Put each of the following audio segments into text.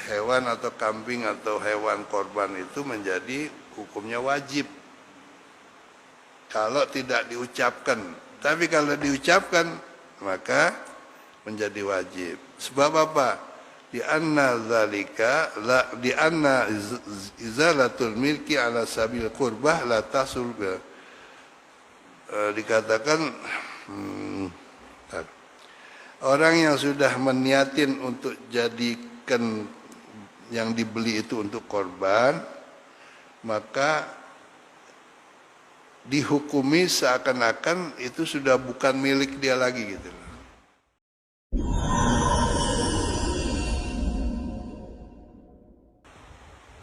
hewan atau kambing atau hewan korban itu menjadi hukumnya wajib kalau tidak diucapkan. Tapi kalau diucapkan maka menjadi wajib. Sebab apa? Di anna izalatul milki ala sabil qurbah la tasul. Dikatakan orang yang sudah meniatin untuk jadikan yang dibeli itu untuk korban, maka dihukumi seakan-akan itu sudah bukan milik dia lagi gitu.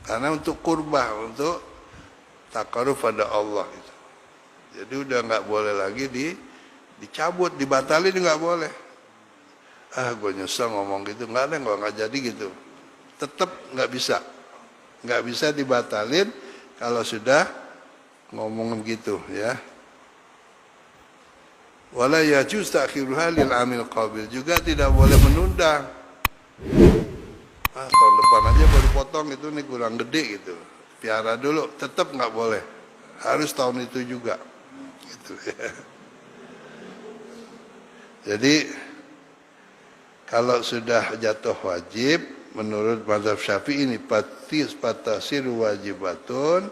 Karena untuk kurbah, untuk takaruf pada Allah gitu. Jadi udah nggak boleh lagi dicabut, dibatalin nggak boleh. Gue nyesel ngomong gitu, nggak ada, nggak jadi gitu. Tetap nggak bisa dibatalin kalau sudah ngomong gitu ya. Wala yajuz ta'khiruha lil amil qabil, juga tidak boleh menunda. Tahun depan aja baru potong itu nih kurang gede gitu. Piara dulu, tetap nggak boleh. Harus tahun itu juga. Gitu ya. Jadi kalau sudah jatuh wajib menurut mazhab Syafi'i ini patasir wajibatun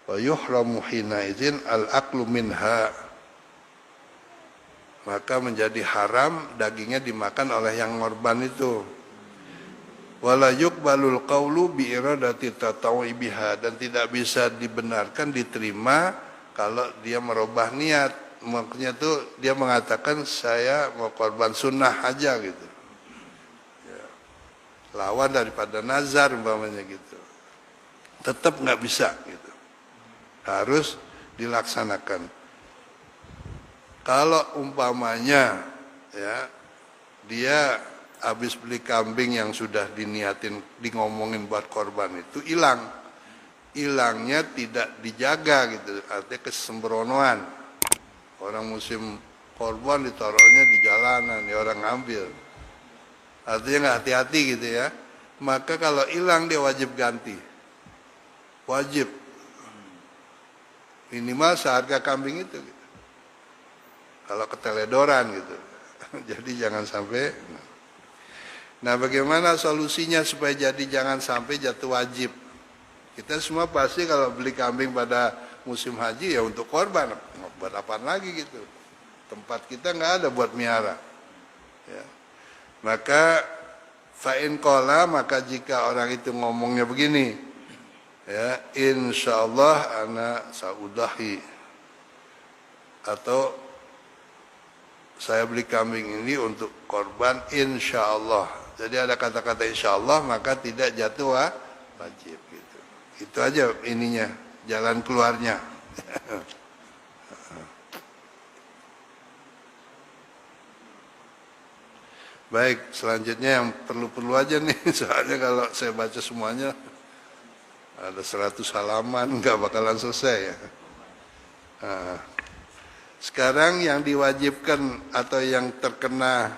wa yuhramu hina idzin al-aqlu minha, maka menjadi haram dagingnya dimakan oleh yang ngorban itu. Wala yuqbalul qawlu bi iradati tatawwi biha, dan tidak bisa dibenarkan diterima kalau dia merubah niat. Maksudnya tuh dia mengatakan saya mau korban sunnah aja gitu. Lawan daripada nazar umpamanya gitu, tetap nggak bisa gitu, harus dilaksanakan. Kalau umpamanya ya dia habis beli kambing yang sudah diniatin, ngomongin buat korban itu hilangnya tidak dijaga gitu, artinya kesembronoan. Orang musim korban ditaruhnya di jalanan, ya orang ngambil. Artinya nggak hati-hati gitu ya. Maka kalau hilang dia wajib ganti. Wajib. Minimal seharga kambing itu gitu. Kalau keteledoran gitu. Jadi jangan sampai. Nah bagaimana solusinya supaya jadi jangan sampai jatuh wajib? Kita semua pasti kalau beli kambing pada musim haji ya untuk korban. Buat apaan lagi gitu. Tempat kita nggak ada buat miara. Ya. Maka fa'in qala, maka jika orang itu ngomongnya begini ya, insyaallah ana saudahi, atau saya beli kambing ini untuk korban insyaallah. Jadi ada kata-kata insyaallah, maka tidak jatuh wajib gitu. Itu aja ininya, jalan keluarnya. Baik, selanjutnya yang perlu-perlu aja nih, soalnya kalau saya baca semuanya ada 100 halaman, nggak bakalan selesai ya. Nah, sekarang yang diwajibkan atau yang terkena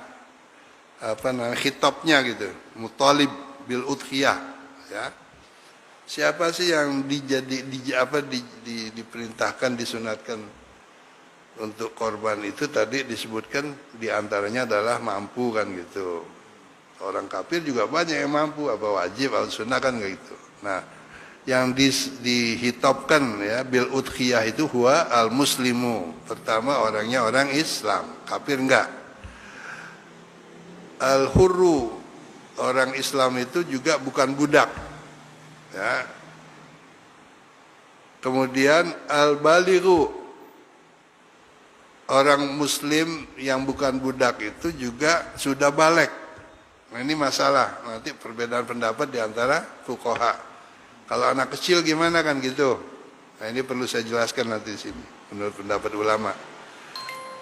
khitabnya gitu, mutalib bil udhiyah ya. Siapa sih yang diperintahkan, disunatkan untuk korban itu? Tadi disebutkan diantaranya adalah mampu kan gitu. Orang kafir juga banyak yang mampu, apa wajib atau sunnah kan gitu. Nah, yang dihitopkan ya bil udhiyah itu huwa al muslimu. Pertama orangnya orang Islam, kafir enggak. Al hurru, orang Islam itu juga bukan budak. Ya. Kemudian al balighu, orang muslim yang bukan budak itu juga sudah balik. Nah ini masalah, nanti perbedaan pendapat di antara fuqaha. Kalau anak kecil gimana kan gitu. Nah ini perlu saya jelaskan nanti di sini menurut pendapat ulama.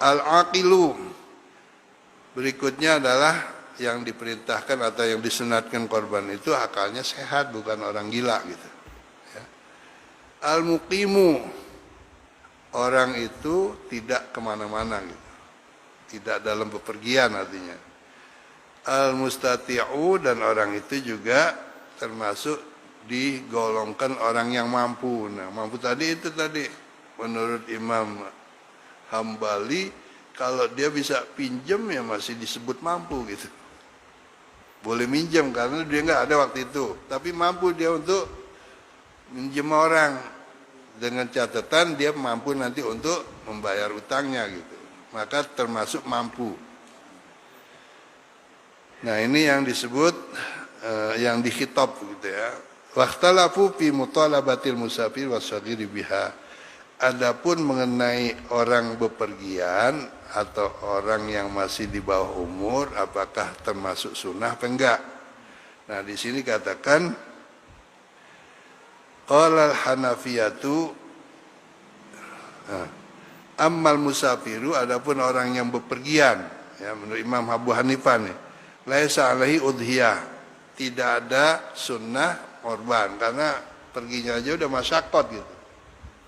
Al-aqilu, berikutnya adalah yang diperintahkan atau yang disunatkan korban itu akalnya sehat, bukan orang gila gitu. Ya. Al-muqimu, orang itu tidak kemana-mana gitu, tidak dalam bepergian artinya. Al-mustati'u, dan orang itu juga termasuk digolongkan orang yang mampu. Nah, mampu tadi itu tadi menurut Imam Hambali, kalau dia bisa pinjam ya masih disebut mampu gitu. Boleh minjem karena dia nggak ada waktu itu, tapi mampu dia untuk minjem orang dengan catatan dia mampu nanti untuk membayar utangnya gitu. Maka termasuk mampu. Nah, ini yang disebut yang dikhitab gitu ya. Waqtalafu fi mutalabatil musafir wasaghiri biha. Adapun mengenai orang bepergian atau orang yang masih di bawah umur, apakah termasuk sunnah apa enggak? Nah, di sini katakan qala al-Hanafiyatu ammal musafiru, adapun orang yang bepergian, ya menurut Imam Abu Hanifah nih, laisa alaihi udhiyah, tidak ada sunnah korban karena perginya aja udah masyakot gitu.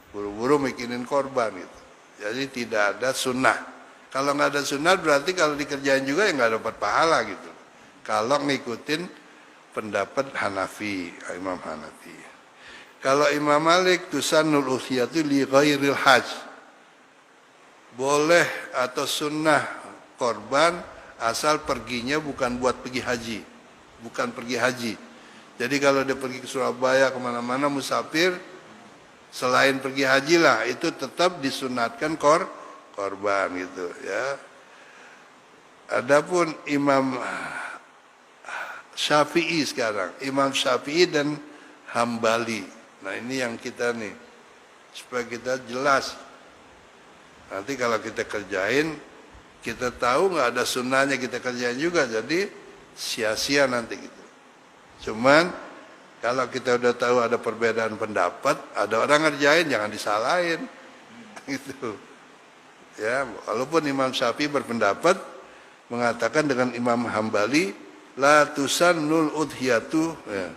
Buru-buru mikinin korban gitu. Jadi tidak ada sunnah. Kalau nggak ada sunnah berarti kalau dikerjain juga ya nggak dapat pahala gitu. Kalau ngikutin pendapat Hanafi, Imam Hanafi. Kalau Imam Malik tusannul uthiyatu li ghairil hajj. Boleh atau sunnah korban asal perginya bukan buat pergi haji. Bukan pergi haji. Jadi kalau dia pergi ke Surabaya kemana-mana musafir, selain pergi haji lah, itu tetap disunatkan korban gitu ya. Adapun Imam Syafi'i sekarang, Imam Syafi'i dan Hambali. Nah, ini yang kita nih supaya kita jelas. Nanti kalau kita kerjain, kita tahu nggak ada sunnahnya kita kerjain juga, jadi sia-sia nanti gitu. Cuman kalau kita udah tahu ada perbedaan pendapat, ada orang ngerjain, jangan disalahin. Gitu. Ya, walaupun Imam Syafi'i berpendapat mengatakan dengan Imam Hambali, la tusannul udhiyatu, ya.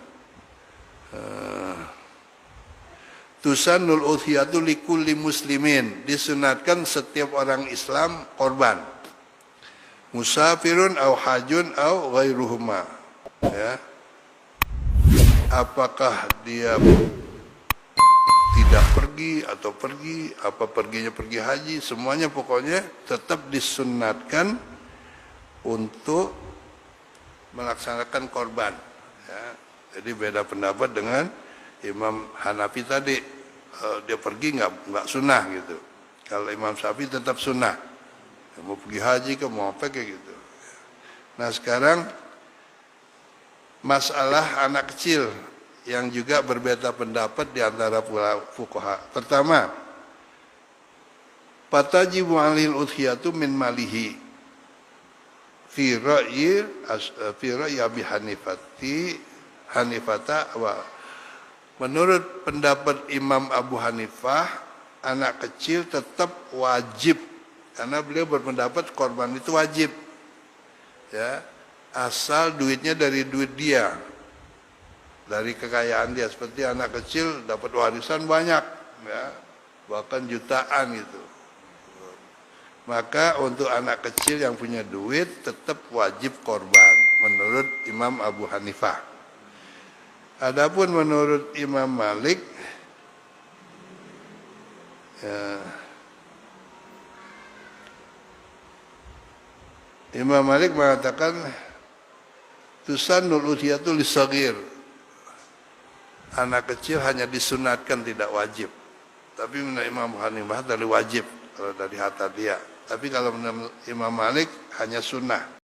Tusannul udhiyatu likulli muslimin, disunatkan setiap orang Islam korban. Musafirun au hajun au ghairuhuma. Ya. Apakah dia tidak pergi atau pergi, apa perginya pergi haji, semuanya pokoknya tetap disunatkan untuk melaksanakan korban. Ya. Jadi beda pendapat dengan Imam Hanafi tadi, dia pergi nggak sunnah gitu. Kalau Imam Syafi'i tetap sunnah, mau pergi haji ke mau apa kayak gitu. Nah, sekarang masalah anak kecil yang juga berbeda pendapat di antara fuqaha. Pertama, fatajibu 'alil udhiyatu min malihi fi ra'yi Abi Hanifata wa menurut pendapat Imam Abu Hanifah, anak kecil tetap wajib karena beliau berpendapat korban itu wajib. Ya. Asal duitnya dari duit dia, dari kekayaan dia. Seperti anak kecil dapat warisan banyak, ya, bahkan jutaan gitu. Maka untuk anak kecil yang punya duit tetap wajib korban menurut Imam Abu Hanifah. Adapun menurut Imam Malik, ya, Imam Malik mengatakan tusannul udhiyatu lisagir. Anak kecil hanya disunatkan, tidak wajib. Tapi menurut Imam Hanifah dari wajib kalau dari harta dia. Tapi kalau menurut Imam Malik hanya sunnah.